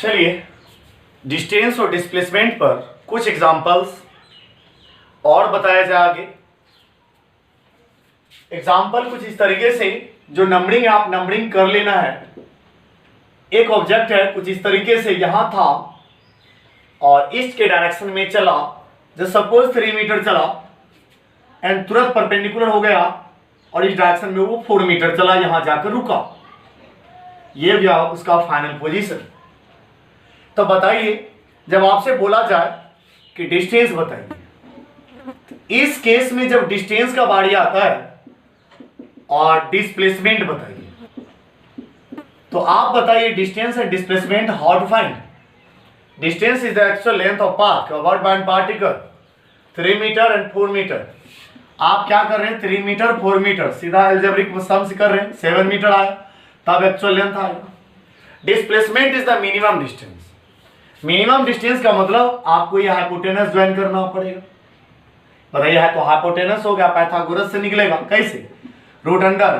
चलिए डिस्टेंस और डिस्प्लेसमेंट पर कुछ एग्जांपल्स और बताया जाए आगे। एग्जांपल कुछ इस तरीके से, जो नंबरिंग आप नंबरिंग कर लेना है। एक ऑब्जेक्ट है कुछ इस तरीके से, यहां था और ईस्ट के डायरेक्शन में चला, जब सपोज 3 मीटर चला एंड तुरंत परपेंडिकुलर हो गया और इस डायरेक्शन में वो 4 मीटर चला, यहां जाकर रुका। ये भी उसका फाइनल पोजीशन। तो बताइए, जब आपसे बोला जाए कि डिस्टेंस बताइए, तो इस केस में जब डिस्टेंस का बारी आता है और डिस्प्लेसमेंट बताइए, तो आप बताइए distance and displacement how to find. Distance is the actual length of path covered by an particle 3 metre and 4 metre. आप क्या कर रहे हैं, 3 मीटर 4 मीटर सीधा अलजेब्रिक सम से कर रहे हैं, 7 मीटर आया, तब एक्चुअल लेंथ आएगा। Displacement is the minimum distance. Minimum distance का मतलब आपको ये हाइपोटेनस ज्वाइन करना पड़ेगा। बताइए, है तो हाइपोटेनस हो गया, पाइथागोरस से निकलेगा कैसे, रूट अंडर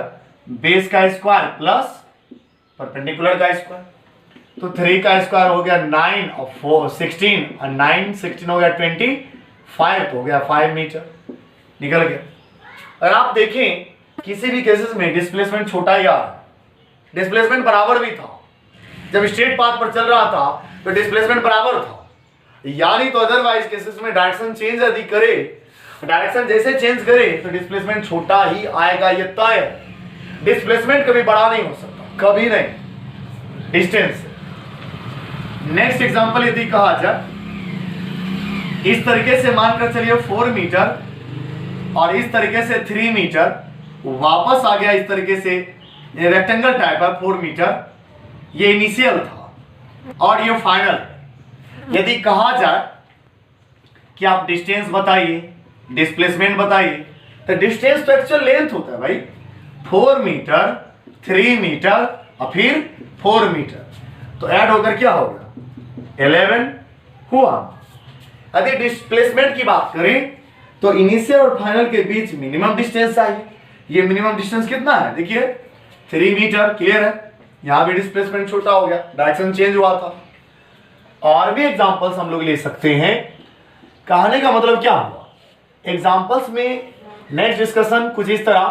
बेस का स्क्वायर प्लस परपेंडिकुलर का स्क्वायर। तो 3 का स्क्वायर हो गया 9 और 4 16 और 9 16 हो गया 25, तो हो गया 5 मीटर निकल गया। अगर आप देखें किसी भी केसेस में डिस्प्लेसमेंट छोटा ही आ रहा है, डिस्प्लेसमेंट बराबर भी था। जब स्ट्रेट पाथ पर चल रहा था तो डिस्प्लेसमेंट बराबर था, यानी तो अदरवाइज केसेस में डायरेक्शन चेंज यदि करे, डायरेक्शन जैसे चेंज करे तो डिस्प्लेसमेंट छोटा ही आएगा, ये तय है। डिस्प्लेसमेंट कभी बड़ा नहीं हो सकता, कभी नहीं डिस्टेंस से। नेक्स्ट एग्जांपल यदि कहा जाए, इस तरीके से मानकर चलिए 4 मीटर और इस तरीके से 3 मीटर वापस आ गया, इस तरीके से ये रेक्टेंगल टाइप है 4 मीटर, ये इनिशियल था और ये फाइनल। यदि कहा जाए कि आप डिस्टेंस बताइए, डिस्प्लेसमेंट बताइए, तो डिस्टेंस तो एक्चुअल लेंथ होता है भाई, 4 मीटर 3 मीटर और फिर 4 मीटर, तो ऐड होकर क्या होगा 11 हुआ। यदि डिस्प्लेसमेंट की बात करें तो इनिशियल और फाइनल के बीच मिनिमम डिस्टेंस चाहिए। ये मिनिमम डिस्टेंस कितना है, देखिए 3 मीटर, क्लियर है। यहां भी डिस्प्लेसमेंट छोटा हो गया, डायरेक्शन चेंज हुआ था। और भी एग्जांपल्स हम लोग ले सकते हैं। कहने का मतलब क्या हुआ, एग्जांपल्स में नेक्स्ट डिस्कशन कुछ इस तरह,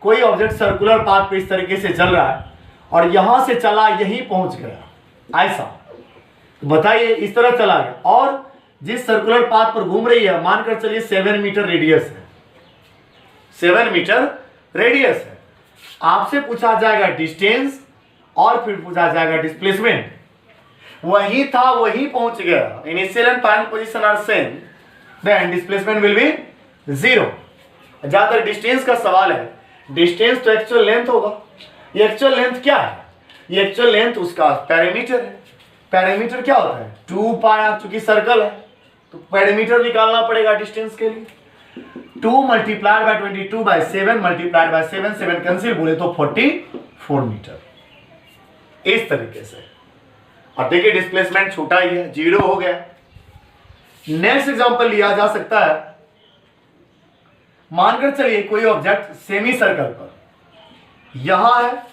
कोई ऑब्जेक्ट सर्कुलर पाथ पे इस तरीके से चल रहा है और यहां से चला यहीं पहुंच गया, ऐसा बताइए, इस तरह चला गया और जिस सर्कुलर पाथ पर घूम रही है मानकर चलिए 7 मीटर रेडियस है, 7 मीटर रेडियस है। आपसे पूछा जाएगा डिस्टेंस और फिर पूछा जाएगा डिस्प्लेसमेंट। वही था वही पहुंच गया, initial and final position are same, then displacement will be 0। जहां तक डिस्टेंस का सवाल है, डिस्टेंस तो एक्चुअल लेंथ होगा। ये एक्चुअल लेंथ क्या है, ये एक्चुअल लेंथ उसका पेरीमीटर है। पेरीमीटर क्या होता है 2 पाई, चूंकि सर्कल है तो पेरीमीटर निकालना पड़ेगा डिस्टेंस के लिए। 2 multiplied by 22 by 7 multiplied by 7, 7 cancel बोले तो 44 मीटर, इस तरीके से। और देखिए डिस्प्लेसमेंट छोटा ही है, 0 हो गया। नेक्स्ट एग्जांपल लिया जा सकता है, मानकर चलिए कोई ऑब्जेक्ट सेमी सर्कल पर यहां है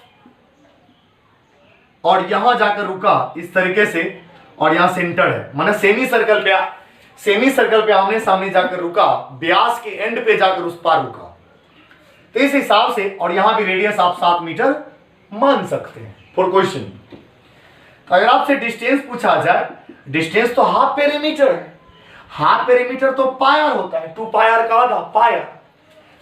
और यहां जाकर रुका इस तरीके से और यहां सेंटर है, माने सेमी सर्कल पे आमने सामने जाकर रुका, व्यास के एंड पे जाकर उस पार रुका, तो इस हिसाब से, और यहां भी रेडियस आप 7 मीटर मान सकते हैं फॉर क्वेश्चन। अगर आपसे डिस्टेंस पूछा जाए, डिस्टेंस तो हाफ पेरीमीटर है, हाफ पेरीमीटर तो पायर होता है, 2 पायर का आधा पायर,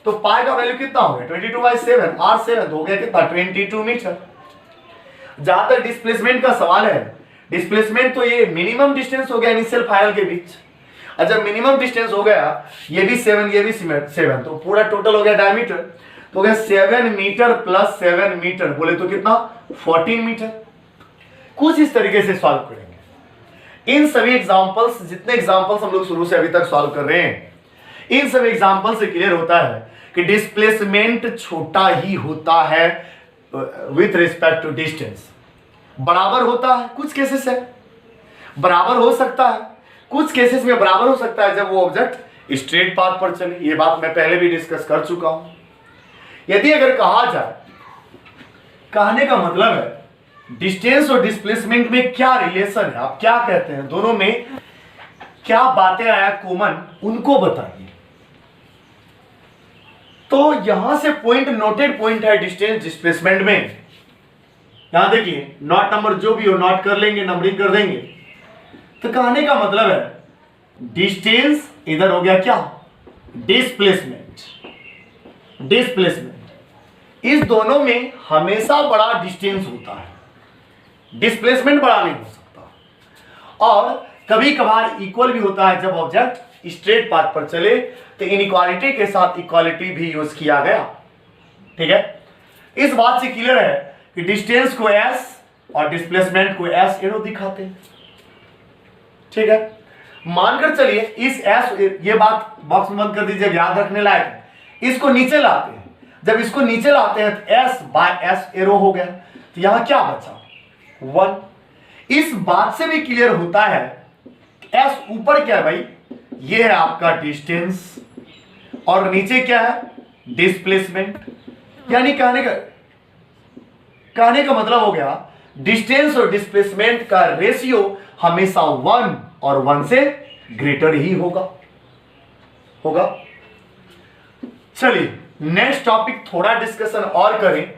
तो पाई का वैल्यू कितना हो गया 22/7, R7 हो गया कितना 22 मीटर। जहां तक डिस्प्लेसमेंट का सवाल है, डिस्प्लेसमेंट तो ये मिनिमम डिस्टेंस हो गया इनिशियल फाइनल के बीच, और जब मिनिमम डिस्टेंस हो गया, ये भी 7 ये भी 7, तो पूरा टोटल हो गया डायमीटर, तो हो गया 7 मीटर प्लस 7 मीटर बोले तो कितना 14 मीटर। कुछ इस तरीके से सॉल्व करेंगे। इन सभी एग्जांपल्स, जितने एग्जांपल्स हम लोग शुरू से अभी तक सॉल्व कर रहे हैं, इन सभी एग्जांपल से क्लियर होता है कि डिस्प्लेसमेंट छोटा ही होता है विथ रिस्पेक्ट टू डिस्टेंस। बराबर होता है, कुछ केसेस है बराबर हो सकता है, कुछ केसेस में बराबर हो सकता है जब वो ऑब्जेक्ट स्ट्रेट पाथ पर चले। ये बात मैं पहले भी डिस्कस कर चुका हूं। यदि अगर कहा जाए, कहने का मतलब है डिस्टेंस और डिस्प्लेसमेंट में क्या रिलेशन है, आप क्या कहते हैं, दोनों में क्या बातें आया कॉमन, उनको बताइए। तो यहां से पॉइंट नोटेड पॉइंट है डिस्टेंस डिस्प्लेसमेंट में। यहां देखिए नोट नंबर जो भी हो नोट कर लेंगे, नंबरिंग कर देंगे। तो कहने का मतलब है डिस्टेंस इधर हो गया क्या, डिस्प्लेसमेंट। डिस्प्लेसमेंट इस दोनों में हमेशा बड़ा डिस्टेंस होता है, डिस्प्लेसमेंट बड़ा नहीं हो सकता। और कभी कभार इक्वल भी होता है, जब ऑब्जेक्ट स्ट्रेट पाथ पर चले तो इनइक्वालिटी के साथ इक्वालिटी भी यूज किया गया। ठीक है, इस बात से क्लियर है कि डिस्टेंस को एस और डिस्प्लेसमेंट को एस एरो दिखाते हैं। ठीक है, मानकर चलिए इस एस, ये बात बॉक्स में बंद कर दीजिए, याद रखने लायक है। इसको नीचे लाते हैं, जब इसको नीचे लाते हैं तो एस बाय एस एरो हो गया। तो यहां क्या बचा, 1। इस बात से भी क्लियर होता है एस ऊपर क्या है भाई, ये है आपका डिस्टेंस और नीचे क्या है, डिस्प्लेसमेंट। यानी कहने का मतलब हो गया डिस्टेंस और डिस्प्लेसमेंट का रेशियो हमेशा 1 और 1 से ग्रेटर ही होगा। चलिए नेक्स्ट टॉपिक थोड़ा डिस्कशन और करें।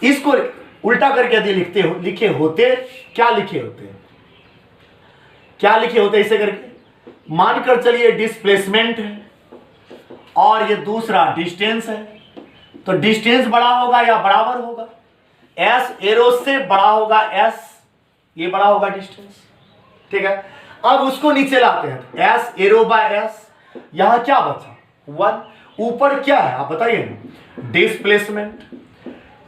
इसको उल्टा करके यदि लिखे होते क्या लिखे होते इसे करके, मानकर चलिए डिस्प्लेसमेंट है और ये दूसरा डिस्टेंस है, तो डिस्टेंस बड़ा होगा या बराबर होगा, एस एरो से बड़ा होगा एस, ये बड़ा होगा डिस्टेंस। ठीक है, अब उसको नीचे लाते हैं, एस एरो बाय एस, यहां क्या बचा 1, ऊपर क्या है आप बताइए ना, डिस्प्लेसमेंट।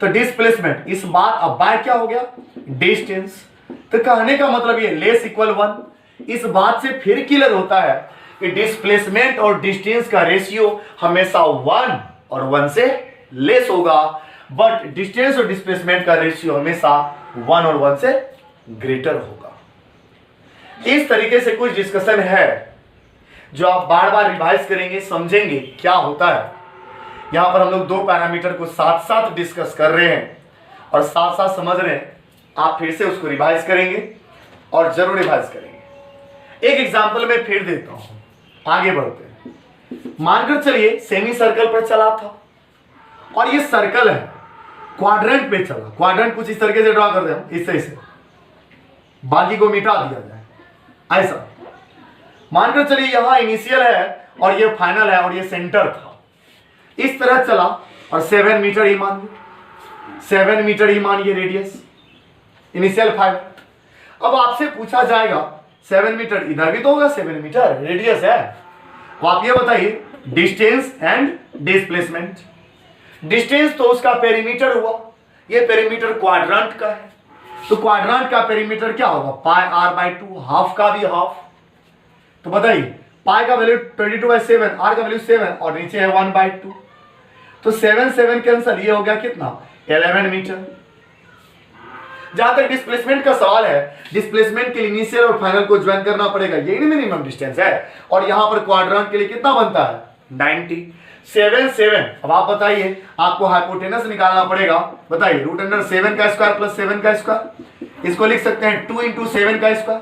तो डिस्प्लेसमेंट इस बात अब बाय क्या हो गया, डिस्टेंस। तो कहने का मतलब ये लेस इक्वल 1। इस बात से फिर क्लियर होता है कि डिस्प्लेसमेंट और डिस्टेंस का रेशियो हमेशा 1 और 1 से लेस होगा, बट डिस्टेंस और डिस्प्लेसमेंट का रेशियो हमेशा 1 और 1 से ग्रेटर होगा। इस तरीके से कुछ डिस्कशन है जो आप बार बार रिवाइज करेंगे, समझेंगे क्या होता है। यहां पर हम लोग 2 पैरामीटर को साथ साथ डिस्कस कर रहे हैं और साथ साथ समझ रहे हैं। आप फिर से उसको रिवाइज करेंगे और जरूर रिवाइज करेंगे। एक एग्जांपल मैं फिर देता हूं, आगे बढ़ते हैं। मानकर चलिए सेमी सर्कल पर चला था और ये सर्कल है, क्वाड्रेंट पे चला। क्वाड्रेंट कुछ इस तरीके से ड्रॉ कर दें, इससे बाकी को मिटा दिया जाए ऐसा। मानकर चलिए यहां इनिशियल है और ये फाइनल है और ये सेंटर था, इस तरह चला और 7 मीटर ही मान, 7 मीटर ही मानिए रेडियस, इनिशियल फाइनल। अब आपसे पूछा जाएगा 7 मीटर इधर भी तो होगा, 7 मीटर रेडियस है। तो आप ये बताइए डिस्टेंस एंड डिस्प्लेसमेंट। डिस्टेंस तो उसका पेरीमीटर हुआ, ये पेरीमीटर क्वाड्रेंट का है, तो क्वाड्रेंट का पेरीमीटर क्या होगा, पाई आर बाय 2, हाफ का भी हाफ। तो बताइए पाई का वैल्यू 22/7, आर का वैल्यू 7 और नीचे है 1/2, तो 7 कैंसल, ये हो गया कितना 11 मीटर। जहां तक डिस्प्लेसमेंट का सवाल है, डिस्प्लेसमेंट के लिए इनिशियल और फाइनल को ज्वाइन करना पड़ेगा, यही मिनिमम डिस्टेंस है। और यहां पर क्वाड्रेंट के लिए कितना बनता है 90, 7। अब आप बताइए, आपको हाइपोटेनस निकालना पड़ेगा। बताइए √7 का स्क्वायर प्लस 7 का स्क्वायर, इसको लिख सकते हैं 2 × 7 का स्क्वायर,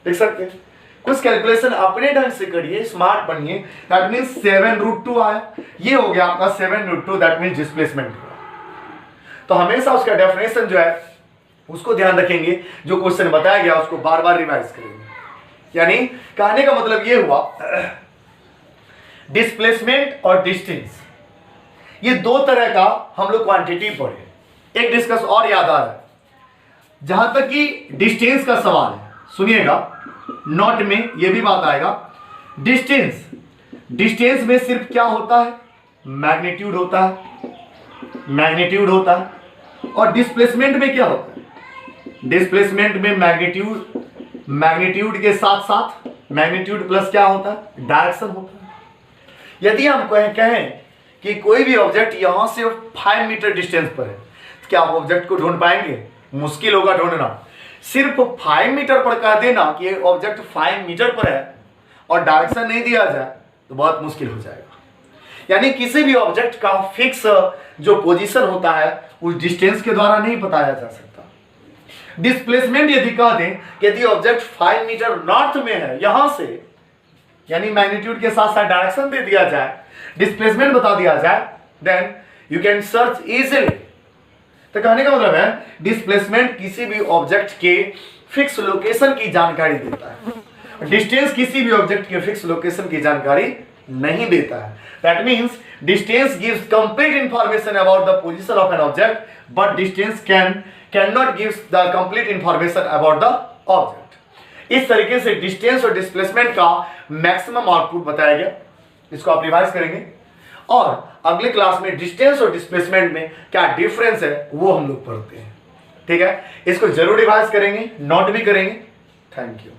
लिख सकते हैं। कुछ कैलकुलेशन अपने ढंग से करिए, स्मार्ट बनिए। दैट मीन्स 7√2 आया, ये हो गया आपका 7√2, दैट मीन्स डिस्प्लेसमेंट। तो हमेशा उसका डेफिनेशन जो है उसको ध्यान रखेंगे, जो क्वेश्चन बताया गया उसको बार बार रिवाइज करेंगे। यानी कहने का मतलब ये हुआ डिस्प्लेसमेंट और डिस्टेंस, ये 2 तरह का हम लोग क्वांटिटी पढ़े। एक डिस्कस और याद आ रहा है, जहां तक कि डिस्टेंस का सवाल है, सुनिएगा नोट में ये भी बात आएगा। डिस्टेंस में सिर्फ क्या होता है, मैग्नीट्यूड होता है। और डिस्प्लेसमेंट में क्या होता है, डिस्प्लेसमेंट में मैग्नीट्यूड के साथ साथ मैग्नीट्यूड प्लस क्या होता है, डायरेक्शन होता है। यदि हम कहें कि कोई भी ऑब्जेक्ट यहां से 5 मीटर डिस्टेंस पर है, तो क्या आप ऑब्जेक्ट को ढूंढ पाएंगे, मुश्किल होगा ढूंढना। सिर्फ 5 मीटर पर कह देना कि ये ऑब्जेक्ट 5 मीटर पर है और डायरेक्शन नहीं दिया जाए तो बहुत मुश्किल हो जाएगा। यानी किसी भी ऑब्जेक्ट का फिक्स जो पोजीशन होता है उस डिस्टेंस के द्वारा नहीं बताया जा सकता। डिस्प्लेसमेंट यदि कह दें कि यदि ऑब्जेक्ट 5 मीटर नॉर्थ में है यहां से, यानी मैग्नीट्यूड के साथ साथ डायरेक्शन दे दिया जाए, डिस्प्लेसमेंट बता दिया जाए, then you can search easily. तो कहने का मतलब है डिस्प्लेसमेंट किसी भी ऑब्जेक्ट के फिक्स लोकेशन की जानकारी देता है, डिस्टेंस किसी भी ऑब्जेक्ट के फिक्स लोकेशन की जानकारी नहीं देता है। That means distance gives complete information about the position of an object, but distance can not gives the complete information about the object. इस तरीके से डिस्टेंस और डिस्प्लेसमेंट का मैक्सिमम आउटपुट बताया गया, इसको आप रिवाइज करेंगे और अगले क्लास में डिस्टेंस और डिस्प्लेसमेंट में क्या डिफरेंस है वो हम लोग पढ़ते हैं। ठीक है, इसको जरूर रिवाइज करेंगे, नोट भी करेंगे। Thank you.